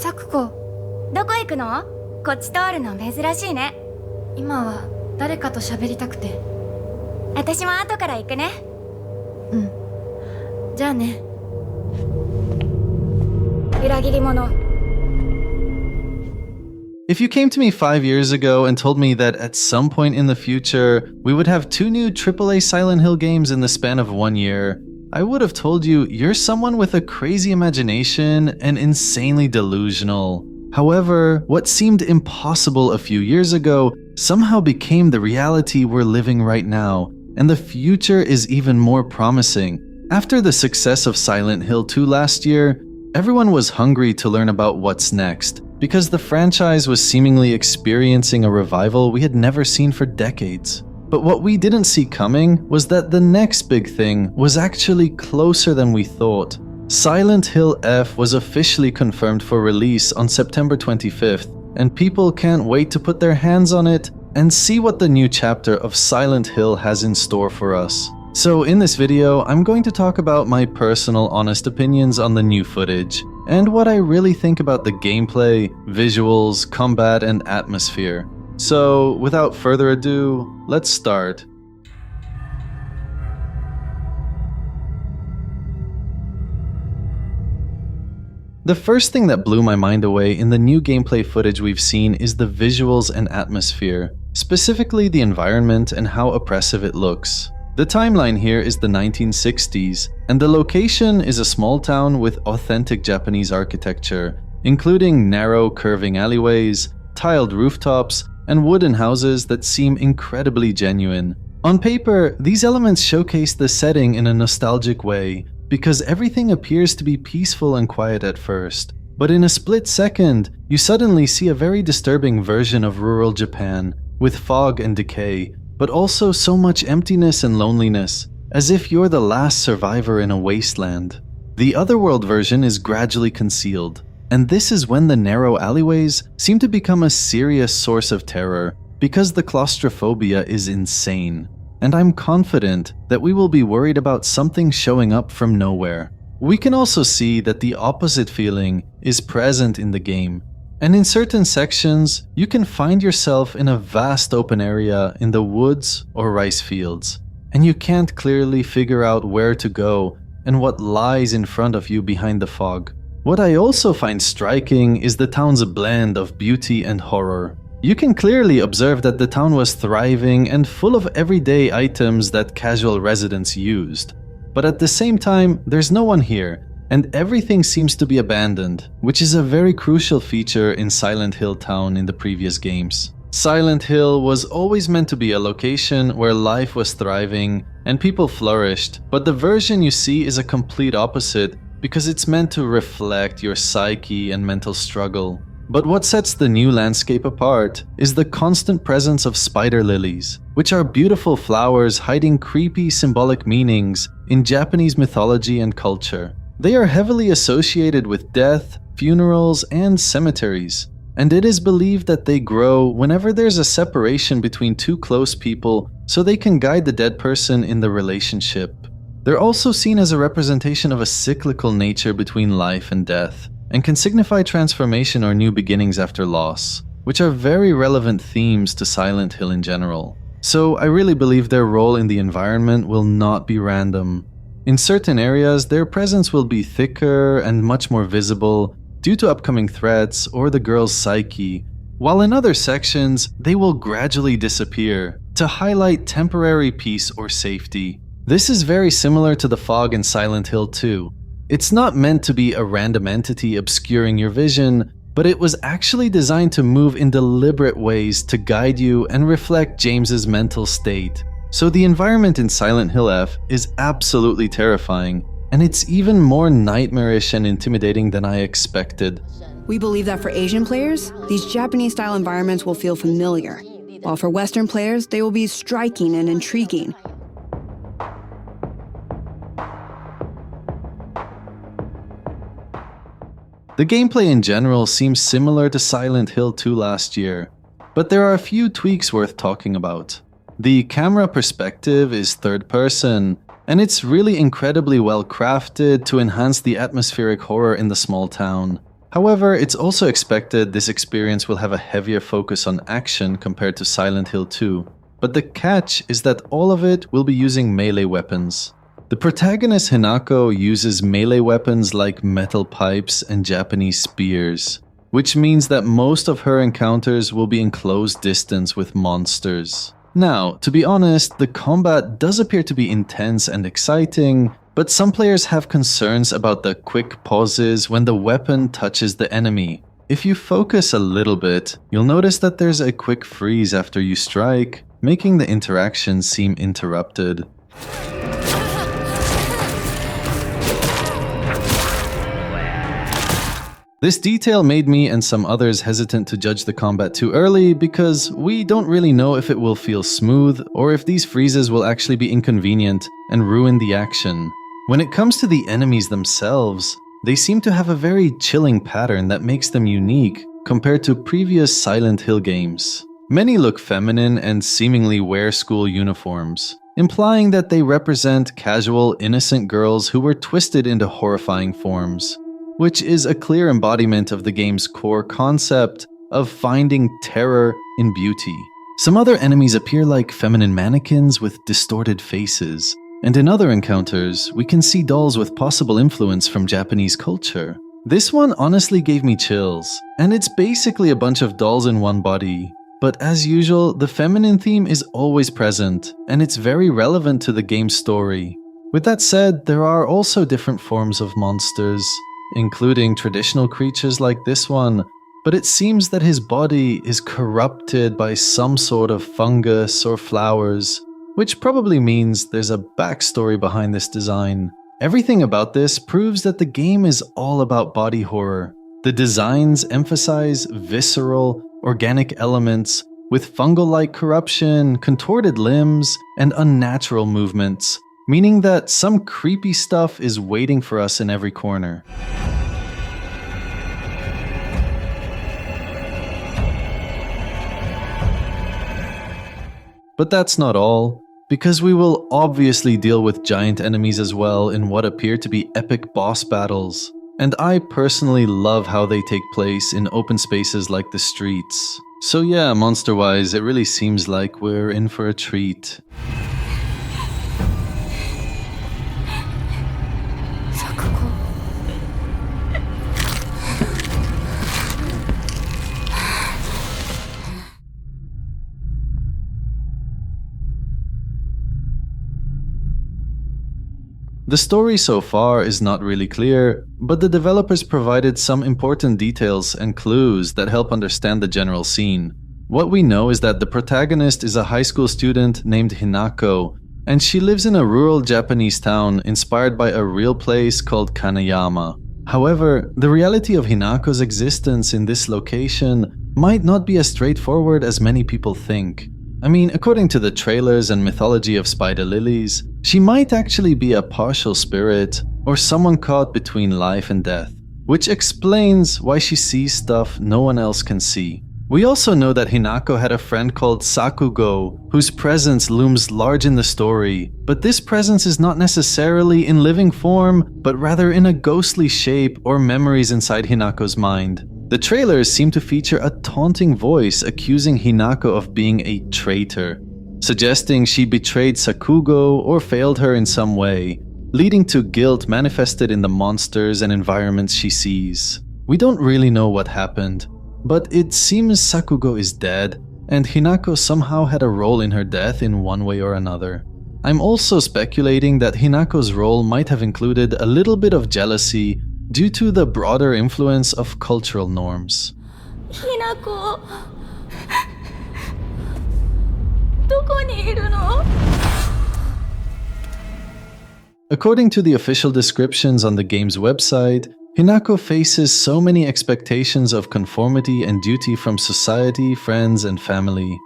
サクコ。どこ行くの？こっち通るの珍しいね。今は誰かと喋りたくて。私も後から行くね。うん。じゃあね。裏切り者。 If you came to me 5 years ago and told me that at some point in the future, we would have 2 new AAA Silent Hill games in the span of 1 year, I would have told you you're someone with a crazy imagination and insanely delusional. However, what seemed impossible a few years ago somehow became the reality we're living right now, and the future is even more promising. After the success of Silent Hill 2 last year, everyone was hungry to learn about what's next, because the franchise was seemingly experiencing a revival we had never seen for decades. But what we didn't see coming was that the next big thing was actually closer than we thought. Silent Hill F was officially confirmed for release on September 25th, and people can't wait to put their hands on it and see what the new chapter of Silent Hill has in store for us. So in this video, I'm going to talk about my personal honest opinions on the new footage, and what I really think about the gameplay, visuals, combat, and atmosphere. So without further ado, let's start. The first thing that blew my mind away in the new gameplay footage we've seen is the visuals and atmosphere, specifically the environment and how oppressive it looks. The timeline here is the 1960s, and the location is a small town with authentic Japanese architecture, including narrow, curving alleyways, tiled rooftops, and wooden houses that seem incredibly genuine. On paper, these elements showcase the setting in a nostalgic way, because everything appears to be peaceful and quiet at first. But in a split second, you suddenly see a very disturbing version of rural Japan, with fog and decay, but also so much emptiness and loneliness, as if you're the last survivor in a wasteland. The Underworld version is gradually concealed, and this is when the narrow alleyways seem to become a serious source of terror, because the claustrophobia is insane. And I'm confident that we will be worried about something showing up from nowhere. We can also see that the opposite feeling is present in the game, and in certain sections, you can find yourself in a vast open area in the woods or rice fields, and you can't clearly figure out where to go and what lies in front of you behind the fog. What I also find striking is the town's blend of beauty and horror. You can clearly observe that the town was thriving and full of everyday items that casual residents used. But at the same time, there's no one here, and everything seems to be abandoned, which is a very crucial feature in Silent Hill Town in the previous games. Silent Hill was always meant to be a location where life was thriving and people flourished, but the version you see is a complete opposite, because it's meant to reflect your psyche and mental struggle. But what sets the new landscape apart is the constant presence of spider lilies, which are beautiful flowers hiding creepy symbolic meanings in Japanese mythology and culture. They are heavily associated with death, funerals, and cemeteries, and it is believed that they grow whenever there's a separation between two close people so they can guide the dead person in the relationship. They're also seen as a representation of a cyclical nature between life and death, and can signify transformation or new beginnings after loss, which are very relevant themes to Silent Hill in general. So I really believe their role in the environment will not be random. In certain areas, their presence will be thicker and much more visible due to upcoming threats or the girl's psyche, while in other sections, they will gradually disappear to highlight temporary peace or safety. This is very similar to the fog in Silent Hill 2. It's not meant to be a random entity obscuring your vision, but it was actually designed to move in deliberate ways to guide you and reflect James's mental state. So the environment in Silent Hill F is absolutely terrifying, and it's even more nightmarish and intimidating than I expected. We believe that for Asian players, these Japanese-style environments will feel familiar, while for Western players, they will be striking and intriguing. The gameplay in general seems similar to Silent Hill 2 last year, but there are a few tweaks worth talking about. The camera perspective is third person, and it's really incredibly well crafted to enhance the atmospheric horror in the small town. However, it's also expected this experience will have a heavier focus on action compared to Silent Hill 2. But the catch is that all of it will be using melee weapons. The protagonist Hinako uses melee weapons like metal pipes and Japanese spears, which means that most of her encounters will be in close distance with monsters. Now, to be honest, the combat does appear to be intense and exciting, but some players have concerns about the quick pauses when the weapon touches the enemy. If you focus a little bit, you'll notice that there's a quick freeze after you strike, making the interaction seem interrupted. This detail made me and some others hesitant to judge the combat too early because we don't really know if it will feel smooth or if these freezes will actually be inconvenient and ruin the action. When it comes to the enemies themselves, they seem to have a very chilling pattern that makes them unique compared to previous Silent Hill games. Many look feminine and seemingly wear school uniforms, implying that they represent casual, innocent girls who were twisted into horrifying forms, which is a clear embodiment of the game's core concept of finding terror in beauty. Some other enemies appear like feminine mannequins with distorted faces, and in other encounters, we can see dolls with possible influence from Japanese culture. This one honestly gave me chills, and it's basically a bunch of dolls in one body. But as usual, the feminine theme is always present, and it's very relevant to the game's story. With that said, there are also different forms of monsters, including traditional creatures like this one, but it seems that his body is corrupted by some sort of fungus or flowers, which probably means there's a backstory behind this design. Everything about this proves that the game is all about body horror. The designs emphasize visceral, organic elements with fungal-like corruption, contorted limbs, and unnatural movements, meaning that some creepy stuff is waiting for us in every corner. But that's not all, because we will obviously deal with giant enemies as well in what appear to be epic boss battles. And I personally love how they take place in open spaces like the streets. So yeah, monster-wise, it really seems like we're in for a treat. The story so far is not really clear, but the developers provided some important details and clues that help understand the general scene. What we know is that the protagonist is a high school student named Hinako, and she lives in a rural Japanese town inspired by a real place called Kaneyama. However, the reality of Hinako's existence in this location might not be as straightforward as many people think. I mean, according to the trailers and mythology of spider lilies, she might actually be a partial spirit or someone caught between life and death, which explains why she sees stuff no one else can see. We also know that Hinako had a friend called Sakugo, whose presence looms large in the story, but this presence is not necessarily in living form, but rather in a ghostly shape or memories inside Hinako's mind. The trailers seem to feature a taunting voice accusing Hinako of being a traitor, suggesting she betrayed Sakugo or failed her in some way, leading to guilt manifested in the monsters and environments she sees. We don't really know what happened, but it seems Sakugo is dead, and Hinako somehow had a role in her death in one way or another. I'm also speculating that Hinako's role might have included a little bit of jealousy due to the broader influence of cultural norms. Hinako, どこにいるの? According to the official descriptions on the game's website, Hinako faces so many expectations of conformity and duty from society, friends, and family.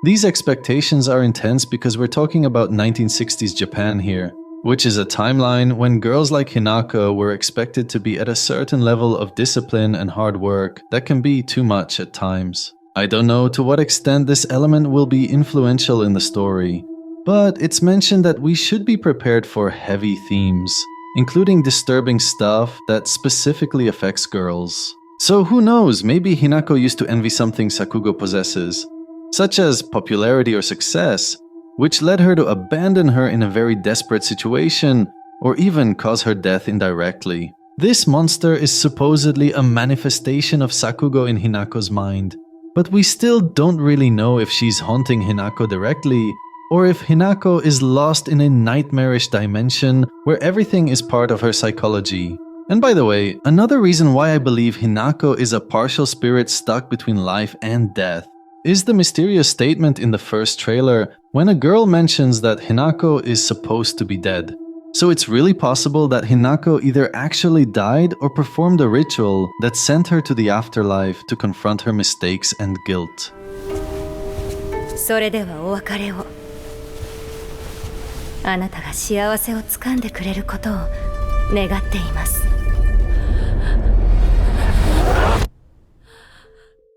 These expectations are intense because we're talking about 1960s Japan here, which is a timeline when girls like Hinako were expected to be at a certain level of discipline and hard work that can be too much at times. I don't know to what extent this element will be influential in the story, but it's mentioned that we should be prepared for heavy themes, including disturbing stuff that specifically affects girls. So who knows, maybe Hinako used to envy something Sakugo possesses, such as popularity or success, which led her to abandon her in a very desperate situation, or even cause her death indirectly. This monster is supposedly a manifestation of Sakugo in Hinako's mind, but we still don't really know if she's haunting Hinako directly, or if Hinako is lost in a nightmarish dimension where everything is part of her psychology. And by the way, another reason why I believe Hinako is a partial spirit stuck between life and death is the mysterious statement in the first trailer when a girl mentions that Hinako is supposed to be dead. So it's really possible that Hinako either actually died or performed a ritual that sent her to the afterlife to confront her mistakes and guilt. それではお別れを。あなたが幸せをつかんでくれることを願っています。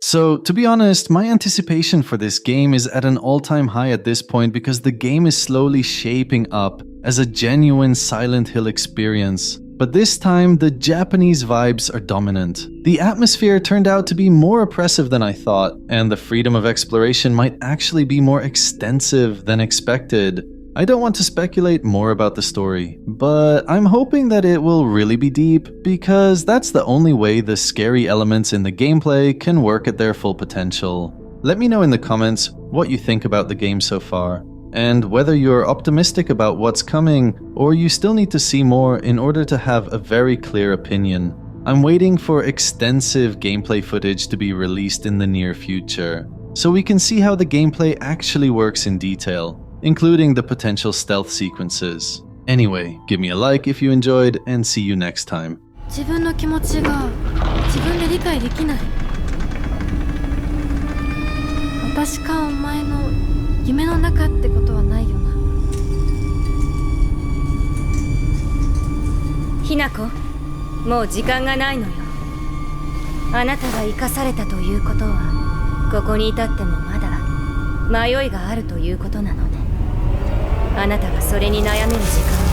So, to be honest, my anticipation for this game is at an all-time high at this point because the game is slowly shaping up as a genuine Silent Hill experience. But this time, the Japanese vibes are dominant. The atmosphere turned out to be more oppressive than I thought, and the freedom of exploration might actually be more extensive than expected. I don't want to speculate more about the story, but I'm hoping that it will really be deep, because that's the only way the scary elements in the gameplay can work at their full potential. Let me know in the comments what you think about the game so far, and whether you're optimistic about what's coming, or you still need to see more in order to have a very clear opinion. I'm waiting for extensive gameplay footage to be released in the near future, so we can see how the gameplay actually works in detail, including the potential stealth sequences. Anyway, give me a like if you enjoyed, and see you next time. 自分の気持ちが自分で理解できない。私かお前の夢の中ってことはないよな。ひなこ、もう時間がないのよ。あなたが生かされたということは、ここに至ってもまだ迷いがあるということなのね。あなたがそれに悩める時間